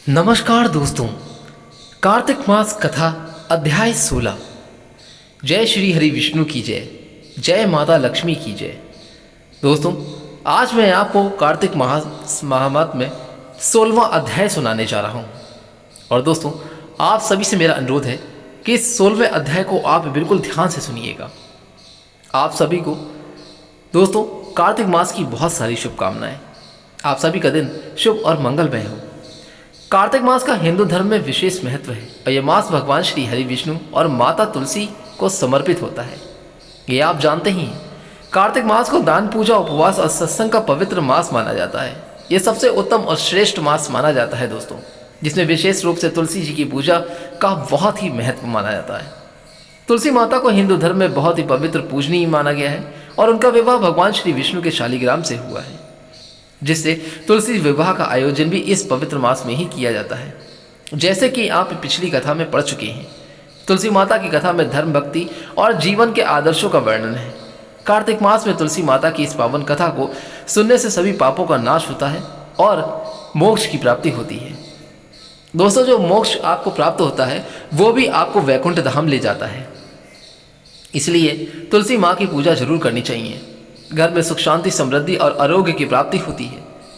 नमस्कार दोस्तों। कार्तिक मास कथा अध्याय 16। जय श्री हरि विष्णु की जय, जय माता लक्ष्मी की जय। दोस्तों, आज मैं आपको कार्तिक मास महात्म्य में 16वां अध्याय सुनाने जा रहा हूँ। और दोस्तों, आप सभी से मेरा अनुरोध है कि इस 16वें अध्याय को आप बिल्कुल ध्यान से सुनिएगा। आप सभी को दोस्तों कार्तिक मास की बहुत सारी शुभकामनाएं। आप सभी का दिन शुभ और मंगलमय हो। कार्तिक मास का हिंदू धर्म में विशेष महत्व है और यह मास भगवान श्री हरि विष्णु और माता तुलसी को समर्पित होता है। ये आप जानते ही हैं। कार्तिक मास को दान, पूजा, उपवास और सत्संग का पवित्र मास माना जाता है। यह सबसे उत्तम और श्रेष्ठ मास माना जाता है दोस्तों, जिसमें विशेष रूप से तुलसी जी की पूजा का बहुत ही महत्व माना जाता है। तुलसी माता को हिंदू धर्म में बहुत ही पवित्र पूजनीय माना गया है और उनका विवाह भगवान श्री विष्णु के शालिग्राम से हुआ है, जिससे तुलसी विवाह का आयोजन भी इस पवित्र मास में ही किया जाता है। जैसे कि आप पिछली कथा में पढ़ चुके हैं, तुलसी माता की कथा में धर्म, भक्ति और जीवन के आदर्शों का वर्णन है। कार्तिक मास में तुलसी माता की इस पावन कथा को सुनने से सभी पापों का नाश होता है और मोक्ष की प्राप्ति होती है। दोस्तों, जो मोक्ष आपको प्राप्त होता है वो भी आपको वैकुंठ धाम ले जाता है। इसलिए तुलसी माँ की पूजा जरूर करनी चाहिए। घर में सुख, शांति, समृद्धि और आरोग्य की प्राप्ति होती है।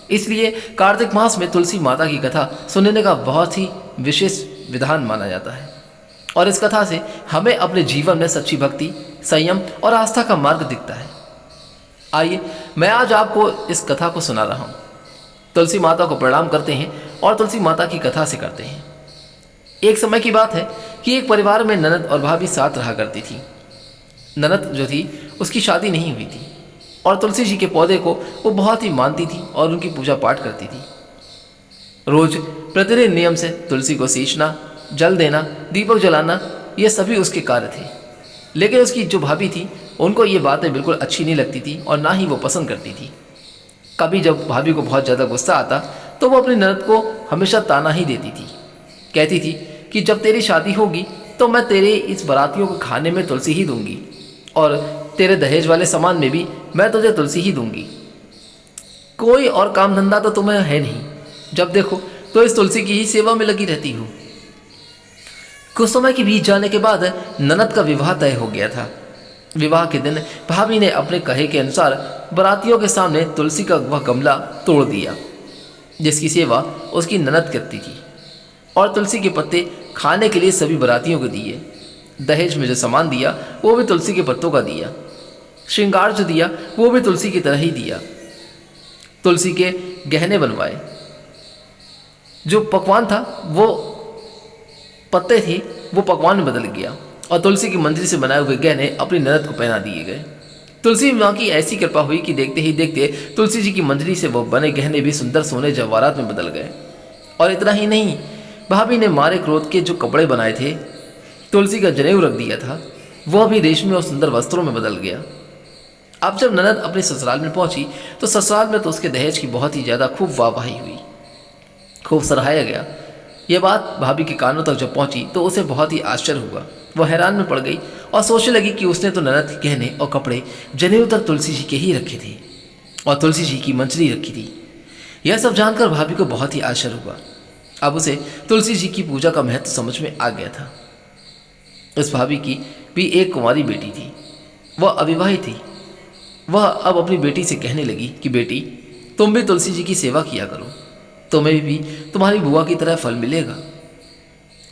इसलिए कार्तिक मास में तुलसी माता की कथा सुनने का बहुत ही विशेष विधान माना जाता है और इस कथा से हमें अपने जीवन में सच्ची भक्ति, संयम और आस्था का मार्ग दिखता है। आइए, मैं आज आपको इस कथा को सुना रहा हूँ। तुलसी माता को प्रणाम करते हैं और तुलसी माता की कथा से करते हैं। एक समय की बात है कि एक परिवार में ननद और भाभी साथ रहा करती थी। ननद जो थी उसकी शादी नहीं हुई थी और तुलसी जी के पौधे को वो बहुत ही मानती थी और उनकी पूजा पाठ करती थी। रोज प्रतिदिन नियम से तुलसी को सींचना, जल देना, दीपक जलाना, ये सभी उसके कार्य थे। लेकिन उसकी जो भाभी थी उनको ये बातें बिल्कुल अच्छी नहीं लगती थी और ना ही वो पसंद करती थी। कभी जब भाभी को बहुत ज़्यादा गुस्सा आता तो वो अपनी ननद को हमेशा ताना ही देती थी। कहती थी कि जब तेरी शादी होगी तो मैं तेरे इस बारातियों को खाने में तुलसी ही दूंगी और तेरे दहेज वाले सामान में भी मैं तुझे तुलसी ही दूंगी। कोई और काम धंधा तो तुम्हें है नहीं, जब देखो तो इस तुलसी की ही सेवा में लगी रहती हो। कुछ समय के बीत जाने के बाद ननद का विवाह तय हो गया था। विवाह के दिन भाभी ने अपने कहे के अनुसार बारातियों के सामने तुलसी का वह गमला तोड़ दिया जिसकी सेवा उसकी ननद करती थी और तुलसी के पत्ते खाने के लिए सभी बारातियों को दिए। दहेज में जो सामान दिया वो भी तुलसी के पत्तों का दिया। श्रृंगार जो दिया वो भी तुलसी की तरह ही दिया। तुलसी के गहने बनवाए। जो पकवान था वो पत्ते थे वो पकवान में बदल गया और तुलसी की मंजरी से बनाए हुए गहने अपनी ननद को पहना दिए गए। तुलसी माँ की ऐसी कृपा हुई कि देखते ही देखते तुलसी जी की मंजरी से वो बने गहने भी सुंदर सोने जवाहरात में बदल गए। और इतना ही नहीं, भाभी ने मारे क्रोध के जो कपड़े बनाए थे, तुलसी का जनेऊ रख दिया था, वह भी रेशमी और सुंदर वस्त्रों में बदल गया। अब जब ननद अपने ससुराल में पहुंची तो ससुराल में तो उसके दहेज की बहुत ही ज़्यादा खूब वाहवाही हुई, खूब सराहाया गया। यह बात भाभी के कानों तक जब पहुंची तो उसे बहुत ही आश्चर्य हुआ। वह हैरान में पड़ गई और सोचने लगी कि उसने तो ननद के गहने और कपड़े जनेऊ तक तुलसी जी के ही रखे थे और तुलसी जी की मंजरी रखी थी। यह सब जानकर भाभी को बहुत ही आश्चर्य हुआ। अब उसे तुलसी जी की पूजा का महत्व समझ में आ गया था। इस भाभी की भी एक कुंवारी बेटी थी, वह अविवाहित थी। वह अब अपनी बेटी से कहने लगी कि बेटी, तुम भी तुलसी जी की सेवा किया करो, तुम्हें भी तुम्हारी बुआ की तरह फल मिलेगा।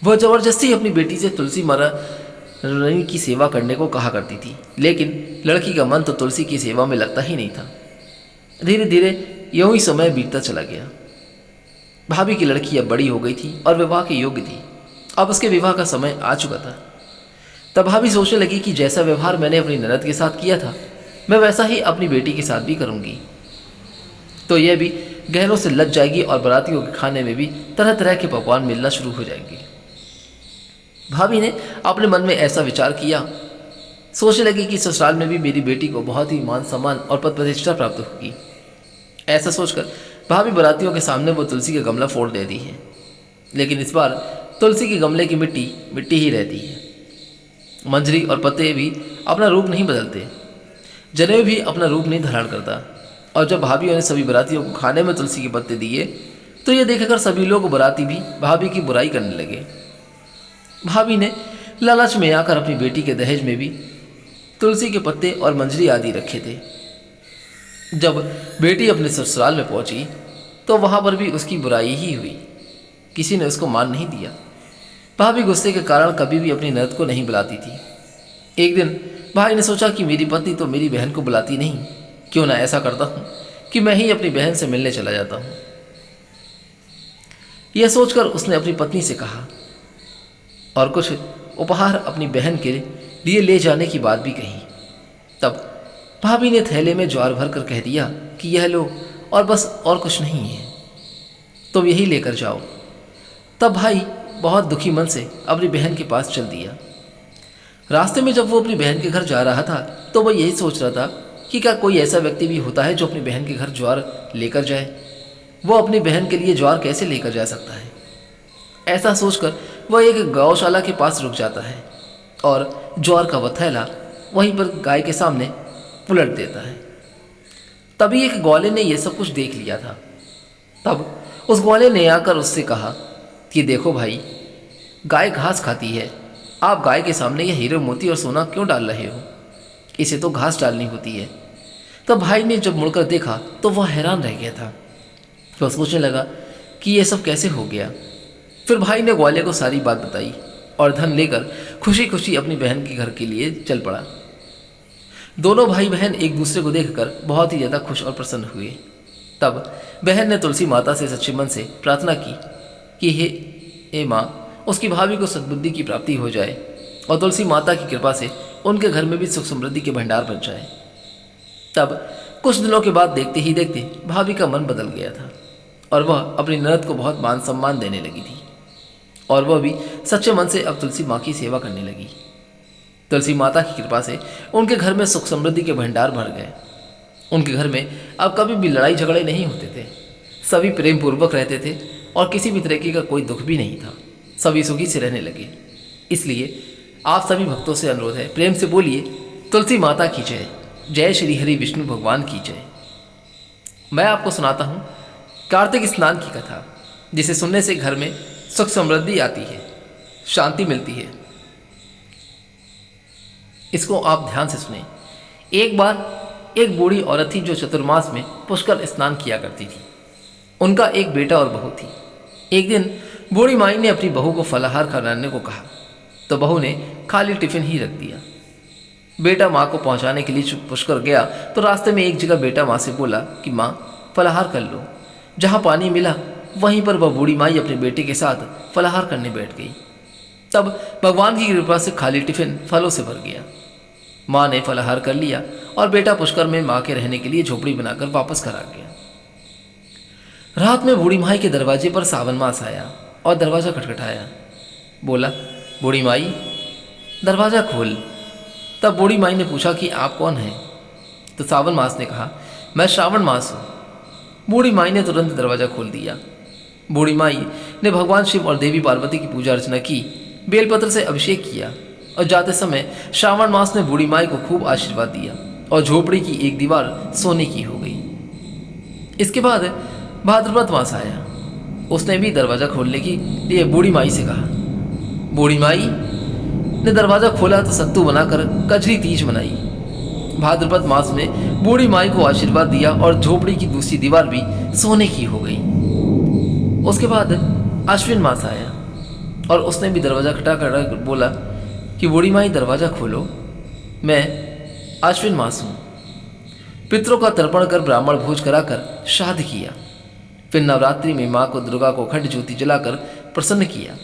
वह जबरदस्ती अपनी बेटी से तुलसी माता रानी की सेवा करने को कहा करती थी, लेकिन लड़की का मन तो तुलसी की सेवा में लगता ही नहीं था। धीरे धीरे यूं ही समय बीतता चला गया। भाभी की लड़की अब बड़ी हो गई थी और विवाह के योग्य थी। अब उसके विवाह का समय आ चुका था। तब भाभी सोचने लगी कि जैसा व्यवहार मैंने अपनी ननद के साथ किया था मैं वैसा ही अपनी बेटी के साथ भी करूंगी, तो यह भी गहनों से लग जाएगी और बारातियों के खाने में भी तरह तरह के पकवान मिलना शुरू हो जाएंगे। भाभी ने अपने मन में ऐसा विचार किया। सोचने लगी कि ससुराल में भी मेरी बेटी को बहुत ही मान सम्मान और पद प्रतिष्ठा प्राप्त होगी। ऐसा सोचकर भाभी बारातियों के सामने वो तुलसी का गमला फोड़ देती है, लेकिन इस बार तुलसी के गमले की मिट्टी मिट्टी ही रहती है। मंजरी और पत्ते भी अपना रूप नहीं बदलते, जनेऊ भी अपना रूप नहीं धारण करता। और जब भाभीयों ने सभी बारातियों को खाने में तुलसी के पत्ते दिए तो ये देखकर सभी लोग बराती भी भाभी की बुराई करने लगे। भाभी ने लालच में आकर अपनी बेटी के दहेज में भी तुलसी के पत्ते और मंजरी आदि रखे थे। जब बेटी अपने ससुराल में पहुंची तो वहां पर भी उसकी बुराई ही हुई, किसी ने उसको मान नहीं दिया। भाभी गुस्से के कारण कभी भी अपनी ननद को नहीं बुलाती थी। एक दिन भाई ने सोचा कि मेरी पत्नी तो मेरी बहन को बुलाती नहीं, क्यों ना ऐसा करता हूँ कि मैं ही अपनी बहन से मिलने चला जाता हूँ। यह सोचकर उसने अपनी पत्नी से कहा और कुछ उपहार अपनी बहन के लिए ले जाने की बात भी कही। तब भाभी ने थैले में ज्वार भर कर कह दिया कि यह लो और बस, और कुछ नहीं है, तुम यही लेकर जाओ। तब भाई बहुत दुखी मन से अपनी बहन के पास चल दिया। रास्ते में जब वो अपनी बहन के घर जा रहा था तो वह यही सोच रहा था कि क्या कोई ऐसा व्यक्ति भी होता है जो अपनी बहन के घर ज्वार लेकर जाए। वो अपनी बहन के लिए ज्वार कैसे लेकर जा सकता है। ऐसा सोचकर वह एक गौशाला के पास रुक जाता है और ज्वार का वह थैला वहीं पर गाय के सामने उलट देता है। तभी एक ग्वाले ने यह सब कुछ देख लिया था। तब उस ग्वाले ने आकर उससे कहा कि देखो भाई, गाय घास खाती है, आप गाय के सामने यह हीरे मोती और सोना क्यों डाल रहे हो, इसे तो घास डालनी होती है। तब भाई ने जब मुड़कर देखा तो वह हैरान रह गया था। वह सोचने लगा कि यह सब कैसे हो गया। फिर भाई ने ग्वाले को सारी बात बताई और धन लेकर खुशी खुशी अपनी बहन के घर के लिए चल पड़ा। दोनों भाई बहन एक दूसरे को देखकर बहुत ही ज़्यादा खुश और प्रसन्न हुए। तब बहन ने तुलसी माता से सच्चे मन से प्रार्थना की कि हे माँ, उसकी भाभी को सद्बुद्धि की प्राप्ति हो जाए और तुलसी माता की कृपा से उनके घर में भी सुख समृद्धि के भंडार बन जाए। तब कुछ दिनों के बाद देखते ही देखते भाभी का मन बदल गया था और वह अपनी ननद को बहुत मान सम्मान देने लगी थी और वह भी सच्चे मन से अब तुलसी माँ की सेवा करने लगी। तुलसी माता की कृपा से उनके घर में सुख समृद्धि के भंडार भर गए। उनके घर में अब कभी भी लड़ाई झगड़े नहीं होते थे, सभी प्रेम पूर्वक रहते थे और किसी भी तरीके का कोई दुख भी नहीं था। सभी सुखी से रहने लगे। इसलिए आप सभी भक्तों से अनुरोध है, प्रेम से बोलिए तुलसी माता की जय, जय श्री हरि विष्णु भगवान की जय। मैं आपको सुनाता हूँ कार्तिक स्नान की कथा, जिसे सुनने से घर में सुख समृद्धि आती है, शांति मिलती है। इसको आप ध्यान से सुने। एक बार एक बूढ़ी औरत थी जो चतुर्मास में पुष्कर स्नान किया करती थी। उनका एक बेटा और बहू थी। एक दिन बूढ़ी माई ने अपनी बहू को फलाहार कराने को कहा तो बहू ने खाली टिफिन ही रख दिया। बेटा माँ को पहुँचाने के लिए पुष्कर गया तो रास्ते में एक जगह बेटा माँ से बोला कि माँ, फलाहार कर लो। जहाँ पानी मिला वहीं पर वह बूढ़ी माई अपने बेटे के साथ फलाहार करने बैठ गई। तब भगवान की कृपा से खाली टिफिन फलों से भर गया। माँ ने फलाहार कर लिया और बेटा पुष्कर में माँ के रहने के लिए झोपड़ी बनाकर वापस घर आ गया। रात में बूढ़ी माई के दरवाजे पर सावन मास आया और दरवाज़ा खटखटाया। बोला, बूढ़ी माई दरवाज़ा खोल। तब बूढ़ी माई ने पूछा कि आप कौन हैं। तो सावन मास ने कहा, मैं श्रावण मास हूँ। बूढ़ी माई ने तुरंत दरवाज़ा खोल दिया। बूढ़ी माई ने भगवान शिव और देवी पार्वती की पूजा अर्चना की, बेलपत्र से अभिषेक किया और जाते समय श्रावण मास ने बूढ़ी माई को खूब आशीर्वाद दिया और झोपड़ी की एक दीवार सोने की हो गई। इसके बाद भाद्रपद मास आया। उसने भी दरवाज़ा खोलने के लिए बूढ़ी माई से कहा। बूढ़ी माई ने दरवाज़ा खोला तो सत्तू बनाकर कजरी तीज मनाई। भाद्रपद मास में बूढ़ी माई को आशीर्वाद दिया और झोपड़ी की दूसरी दीवार भी सोने की हो गई। उसके बाद अश्विन मास आया और उसने भी दरवाज़ा खटखटाकर बोला कि बूढ़ी माई दरवाज़ा खोलो, मैं अश्विन मास हूँ। पितरों का तर्पण कर ब्राह्मण भोज कराकर श्राद्ध किया। फिर नवरात्रि में माँ को दुर्गा को अखंड ज्योति जलाकर प्रसन्न किया।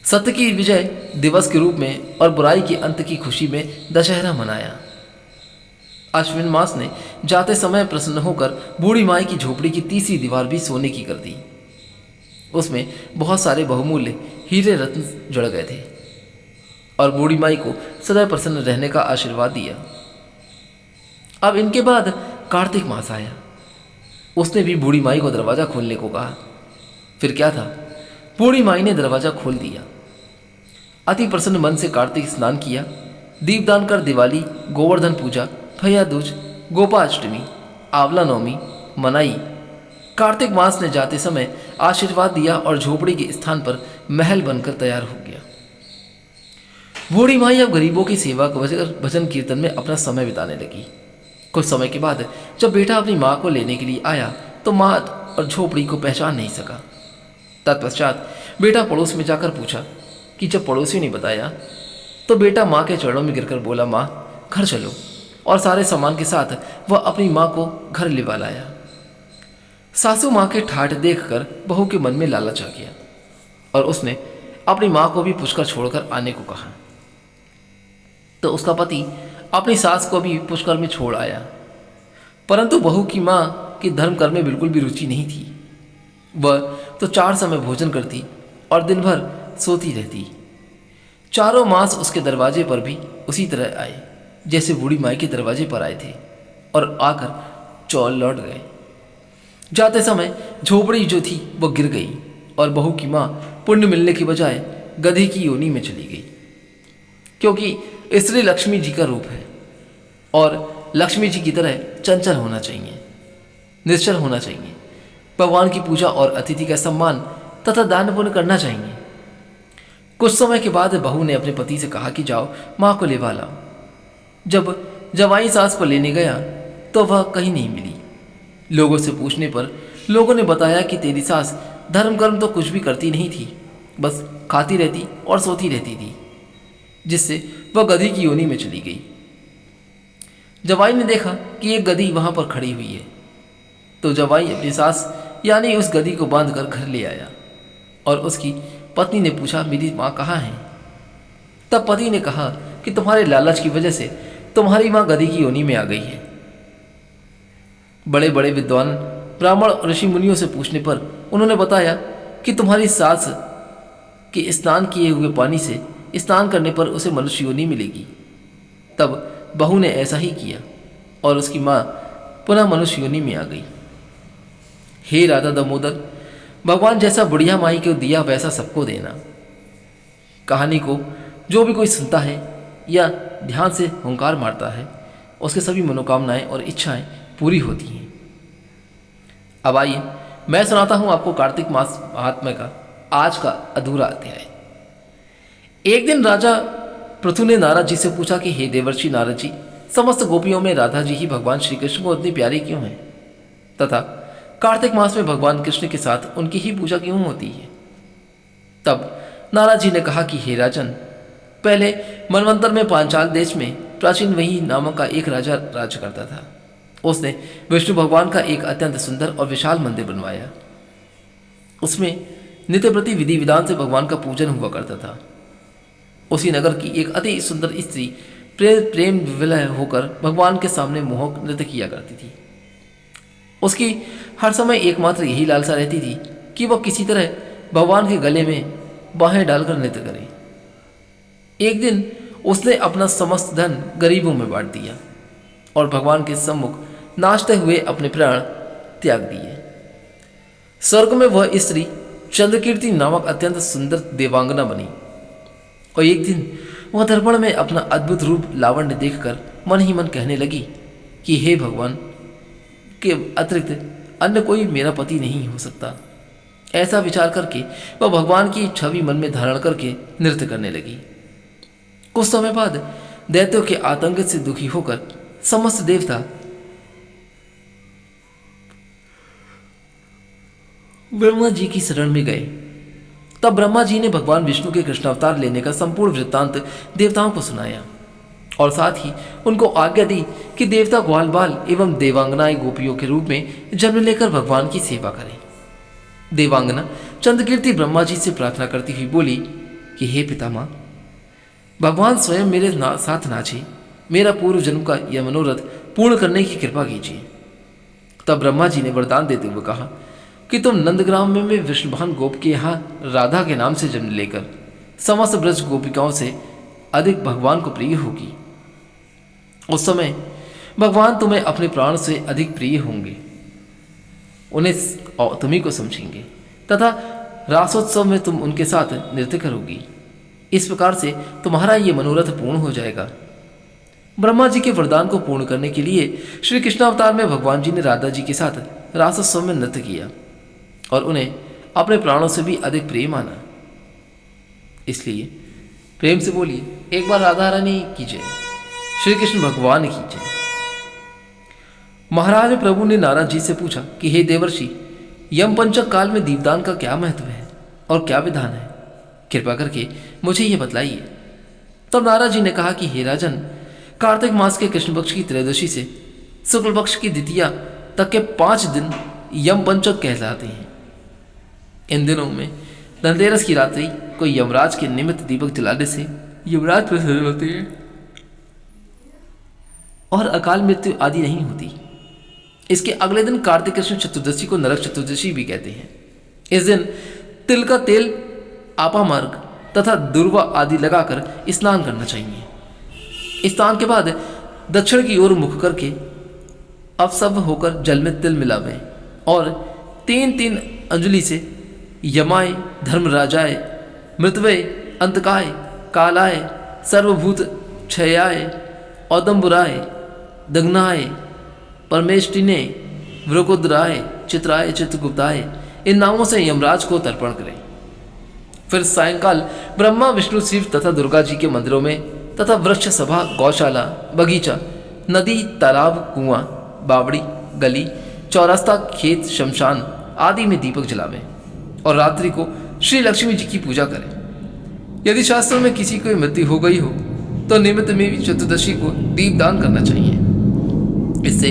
सत्य की विजय दिवस के रूप में और बुराई के अंत की खुशी में दशहरा मनाया। अश्विन मास ने जाते समय प्रसन्न होकर बूढ़ी माई की झोपड़ी की तीसरी दीवार भी सोने की कर दी। उसमें बहुत सारे बहुमूल्य हीरे रत्न जुड़ गए थे और बूढ़ी माई को सदैव प्रसन्न रहने का आशीर्वाद दिया। अब इनके बाद कार्तिक मास आया। उसने भी बूढ़ी माई को दरवाज़ा खोलने को कहा। फिर क्या था, बूढ़ी माई ने दरवाज़ा खोल दिया। अति प्रसन्न मन से कार्तिक स्नान किया, दीपदान कर दिवाली, गोवर्धन पूजा, भैया दूज, गोपाष्टमी, आंवला नवमी मनाई कार्तिक मास ने जाते समय आशीर्वाद दिया और झोपड़ी के स्थान पर महल बनकर तैयार हो गया। बूढ़ी माई अब गरीबों की सेवा को भजन कीर्तन में अपना समय बिताने लगी। कुछ समय के बाद जब बेटा अपनी माँ को लेने के लिए आया तो माँ और झोपड़ी को पहचान नहीं सका। तत्पश्चात बेटा पड़ोस में जाकर पूछा कि जब पड़ोसी ने बताया तो बेटा माँ के चरणों में गिरकर बोला, माँ घर चलो, और सारे सामान के साथ वह अपनी माँ को घर लेवा लाया। सासू माँ के ठाठ देखकर बहू के मन में लालच आ गया और उसने अपनी माँ को भी पुष्कर छोड़कर आने को कहा। तो उसका पति अपनी सास को भी पुष्कर में छोड़ आया, परंतु बहू की माँ की धर्म कर्म में बिल्कुल भी रुचि नहीं थी। वह तो 4 समय भोजन करती और दिन भर सोती रहती। चारों मास उसके दरवाजे पर भी उसी तरह आए जैसे बूढ़ी माई के दरवाजे पर आए थे और आकर चौल लौट गए। जाते समय झोपड़ी जो थी वह गिर गई और बहू की माँ पुण्य मिलने के बजाय गधे की योनि में चली गई, क्योंकि स्त्री लक्ष्मी जी का रूप है और लक्ष्मी जी की तरह चंचल होना चाहिए, निश्चल होना चाहिए। भगवान की पूजा और अतिथि का सम्मान तथा दान पुण्य करना चाहिए। कुछ समय के बाद बहू ने अपने पति से कहा कि जाओ माँ को लेवा लाओ। जब जवाई सास को लेने गया तो वह कहीं नहीं मिली। लोगों से पूछने पर लोगों ने बताया कि तेरी सास धर्म कर्म तो कुछ भी करती नहीं थी, बस खाती रहती और सोती रहती थी, जिससे वह गधी की योनि में चली गई। जवाई ने देखा कि एक गधी वहां पर खड़ी हुई है, तो जवाई अपनी सास यानी उस गधी को बांधकर घर ले आया और उसकी पत्नी ने पूछा, मेरी माँ कहाँ है? तब पति ने कहा कि तुम्हारे लालच की वजह से तुम्हारी माँ गधी की योनि में आ गई है। बड़े बड़े विद्वान ब्राह्मण ऋषि मुनियों से पूछने पर उन्होंने बताया कि तुम्हारी सास के स्नान किए हुए पानी से स्नान करने पर उसे मनुष्य योनि मिलेगी। तब बहू ने ऐसा ही किया और उसकी माँ पुनः मनुष्य योनि में आ गई। हे राधा दामोदर, भगवान जैसा बुढ़िया माई को दिया वैसा सबको देना। कहानी को जो भी कोई सुनता है या ध्यान से हुंकार मारता है उसके सभी मनोकामनाएं और इच्छाएं पूरी होती हैं। अब आइए मैं सुनाता हूं आपको कार्तिक मास महात्म्य का आज का अधूरा अध्याय। एक दिन राजा पृथु ने नारद जी से पूछा कि हे देवर्षि नारद जी, समस्त गोपियों में राधा जी ही भगवान श्री कृष्ण को इतनी प्यारी क्यों हैं, तथा कार्तिक मास में भगवान कृष्ण के साथ उनकी ही पूजा क्यों होती है? तब नारद जी ने कहा कि हे राजन, पहले मनवंतर में पांचाल देश में प्राचीन वही नामक का एक राजा राज्य करता था। उसने विष्णु भगवान का एक अत्यंत सुंदर और विशाल मंदिर बनवाया। उसमें नित्य प्रति विधि विधान से भगवान का पूजन हुआ करता था। उसी नगर की एक अति सुंदर स्त्री प्रेम विवलय होकर भगवान के सामने मोहक नृत्य किया करती थी। उसकी हर समय एकमात्र यही लालसा रहती थी कि वह किसी तरह भगवान के गले में बाहें डालकर नृत्य करे। एक दिन उसने अपना समस्त धन गरीबों में बांट दिया और भगवान के सम्मुख नाचते हुए अपने प्राण त्याग दिए। स्वर्ग में वह स्त्री चंद्रकीर्ति नामक अत्यंत सुंदर देवांगना बनी और एक दिन वह दर्पण में अपना अद्भुत रूप लावण्य देखकर मन ही मन कहने लगी कि हे भगवान के अतिरिक्त अन्य कोई मेरा पति नहीं हो सकता। ऐसा विचार करके वह भगवान की छवि मन में धारण करके नृत्य करने लगी। कुछ समय बाद दैत्यों के आतंक से दुखी होकर समस्त देवता ब्रह्मा जी की शरण में गए। तब ब्रह्मा जी ने भगवान विष्णु के कृष्णावतार लेने का संपूर्ण वृत्तांत देवताओं को सुनाया और साथ ही उनको आज्ञा दी कि देवता ग्वाल बाल एवं देवांगनाएं गोपियों के रूप में जन्म लेकर भगवान की सेवा करें। देवांगना चंद्रकीर्ति ब्रह्मा जी से प्रार्थना करती हुई बोली कि हे पितामह, भगवान स्वयं मेरे साथ नाचे, मेरा पूर्व जन्म का यह मनोरथ पूर्ण करने की कृपा कीजिए। तब ब्रह्मा जी ने वरदान देते हुए कहा कि तुम नंदग्राम में विष्णुभान गोप के यहाँ राधा के नाम से जन्म लेकर समस्त ब्रज गोपिकाओं से अधिक भगवान को प्रिय होगी। उस समय भगवान तुम्हें अपने प्राण से अधिक प्रिय होंगे, उन्हें तुम्ही को समझेंगे तथा रासोत्सव में तुम उनके साथ नृत्य करोगी। इस प्रकार से तुम्हारा ये मनोरथ पूर्ण हो जाएगा। ब्रह्मा जी के वरदान को पूर्ण करने के लिए श्री कृष्णावतार में भगवान जी ने राधा जी के साथ रासोत्सव में नृत्य किया और उन्हें अपने प्राणों से भी अधिक प्रिय माना। इसलिए प्रेम से बोलिए एक बार राधा रानी की जय, श्री कृष्ण भगवान की जय। महाराज प्रभु ने नारद जी से पूछा कि हे देवर्षि, यम पंचक काल में दीपदान का क्या महत्व है और क्या विधान है, कृपा करके मुझे यह बतलाइए। तब नारद जी ने कहा कि हे राजन, कार्तिक मास के कृष्ण पक्ष की त्रयोदशी से शुक्ल पक्ष की द्वितीया तक के 5 दिन यम पंचक कहलाते हैं। इन दिनों में धनतेरस की रात्रि को यमराज के निमित्त दीपक जलाने से यमराज प्रसन्न होते हैं और अकाल मृत्यु आदि नहीं होती। इसके अगले दिन कार्तिक कृष्ण चतुर्दशी को नरक चतुर्दशी भी कहते हैं। इस दिन तिल का तेल, आपामार्ग तथा दुर्वा आदि लगाकर स्नान करना चाहिए। स्नान के बाद दक्षिण की ओर मुख करके अपसव्य होकर जल में तिल मिलावें और 3-3 अंजलि से यमाय, धर्मराजाय, मृतवे, अंतकाय, कालाय, सर्वभूत क्षयाय, औदम्बराय, दग्नाय, परमेष्टिने, वृकोदराय, चित्राय, चित्रगुप्ताय इन नामों से यमराज को तर्पण करें। फिर सायंकाल ब्रह्मा, विष्णु, शिव तथा दुर्गा जी के मंदिरों में तथा वृक्ष सभा, गौशाला, बगीचा, नदी, तालाब, कुआं, बावड़ी, गली, चौरास्ता, खेत, शमशान आदि में दीपक जलावें और रात्रि को श्री लक्ष्मी जी की पूजा करें। यदि शास्त्रों में किसी की मृत्यु हो गई हो तो निमित्त में भी चतुर्दशी को दीपदान करना चाहिए। इससे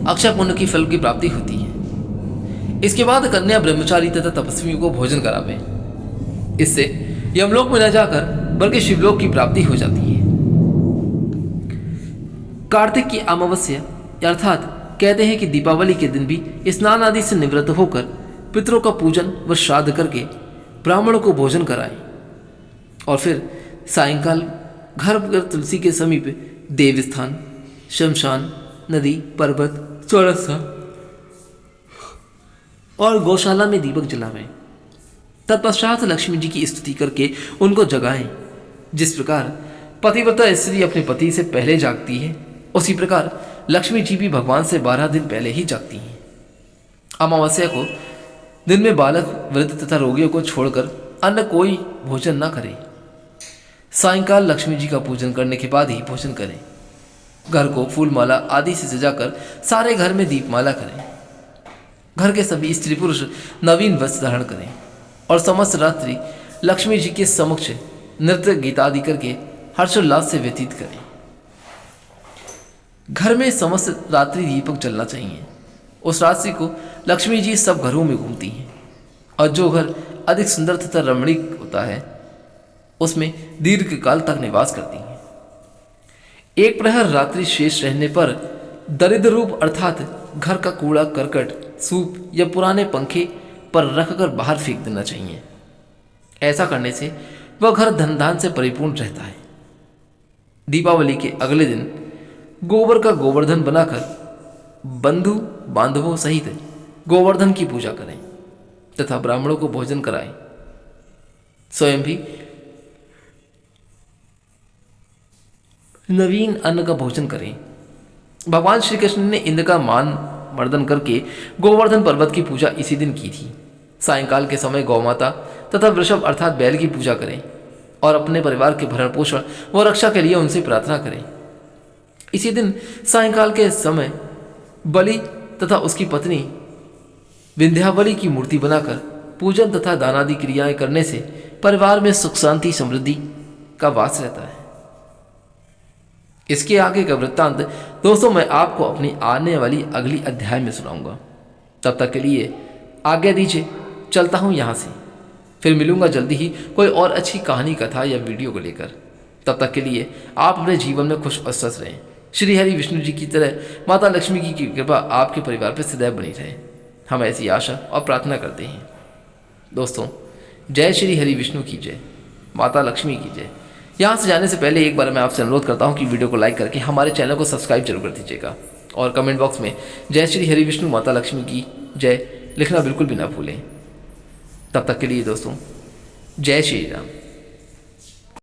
अक्षय पुण्य की फल की प्राप्ति होती है। इसके बाद कन्या, ब्रह्मचारी तथा तपस्वियों को भोजन करावें। इससे यमलोक में न जाकर बल्कि शिवलोक की प्राप्ति हो जाती है। कार्तिक की अमावस्या अर्थात कहते हैं कि दीपावली के दिन भी स्नान आदि से निवृत्त होकर पितरों का पूजन व श्राद्ध करके ब्राह्मणों को भोजन कराएं और फिर सायंकाल घर तुलसी के समीप देवस्थान, शमशान, नदी, पर्वत, चौरस्ता और गौशाला में दीपक जलावें। तत्पश्चात लक्ष्मी जी की स्तुति करके उनको जगाएं। जिस प्रकार पतिव्रता स्त्री अपने पति से पहले जागती है, उसी प्रकार लक्ष्मी जी भी भगवान से 12 दिन पहले ही जागती हैं। अमावस्या को दिन में बालक, वृद्ध तथा रोगियों को छोड़कर अन्य कोई भोजन न करे। सायंकाल लक्ष्मी जी का पूजन करने के बाद ही भोजन करें। घर को फूल माला आदि से सजाकर सारे घर में दीपमाला करें। घर के सभी स्त्री पुरुष नवीन वस्त्र धारण करें और समस्त रात्रि लक्ष्मी जी के समक्ष नृत्य गीत आदि करके हर्षोल्लास से व्यतीत करें। घर में समस्त रात्रि दीपक जलना चाहिए। उस रात्रि को लक्ष्मी जी सब घरों में घूमती हैं और जो घर अधिक सुंदर तथा रमणीक होता है उसमें दीर्घ काल तक निवास करती हैं। एक प्रहर रात्रि शेष रहने पर दरिद्र रूप अर्थात घर का कूड़ा करकट, सूप या पुराने पंखे पर रखकर बाहर फेंक देना चाहिए। ऐसा करने से वह घर धन धान से परिपूर्ण रहता है। दीपावली के अगले दिन गोबर का गोवर्धन बनाकर बंधु बांधवों सहित गोवर्धन की पूजा करें तथा ब्राह्मणों को भोजन कराएं। स्वयं भी नवीन अन्न का भोजन करें। भगवान श्री कृष्ण ने इंद्र का मान मर्दन करके गोवर्धन पर्वत की पूजा इसी दिन की थी। सायंकाल के समय गौमाता तथा वृषभ अर्थात बैल की पूजा करें और अपने परिवार के भरण पोषण व रक्षा के लिए उनसे प्रार्थना करें। इसी दिन सायंकाल के समय बलि तथा उसकी पत्नी विंध्यावली की मूर्ति बनाकर पूजन तथा दानादि क्रियाएं करने से परिवार में सुख शांति समृद्धि का वास रहता है। इसके आगे का वृत्तांत दोस्तों मैं आपको अपनी आने वाली अगली अध्याय में सुनाऊंगा। तब तक के लिए आज्ञा दीजिए, चलता हूं यहां से। फिर मिलूंगा जल्दी ही कोई और अच्छी कहानी, कथा या वीडियो को लेकर। तब तक के लिए आप अपने जीवन में खुश और स्वस्थ रहें। श्री हरि विष्णु जी की तरह माता लक्ष्मी की कृपा आपके परिवार पर सदैव बनी रहे, हम ऐसी आशा और प्रार्थना करते हैं। दोस्तों, जय श्री हरि विष्णु की जय, माता लक्ष्मी की जय। यहाँ से जाने से पहले एक बार मैं आपसे अनुरोध करता हूँ कि वीडियो को लाइक करके हमारे चैनल को सब्सक्राइब जरूर कर दीजिएगा और कमेंट बॉक्स में जय श्री हरि विष्णु माता लक्ष्मी की जय लिखना बिल्कुल भी ना भूलें। तब तक के लिए दोस्तों, जय श्री राम।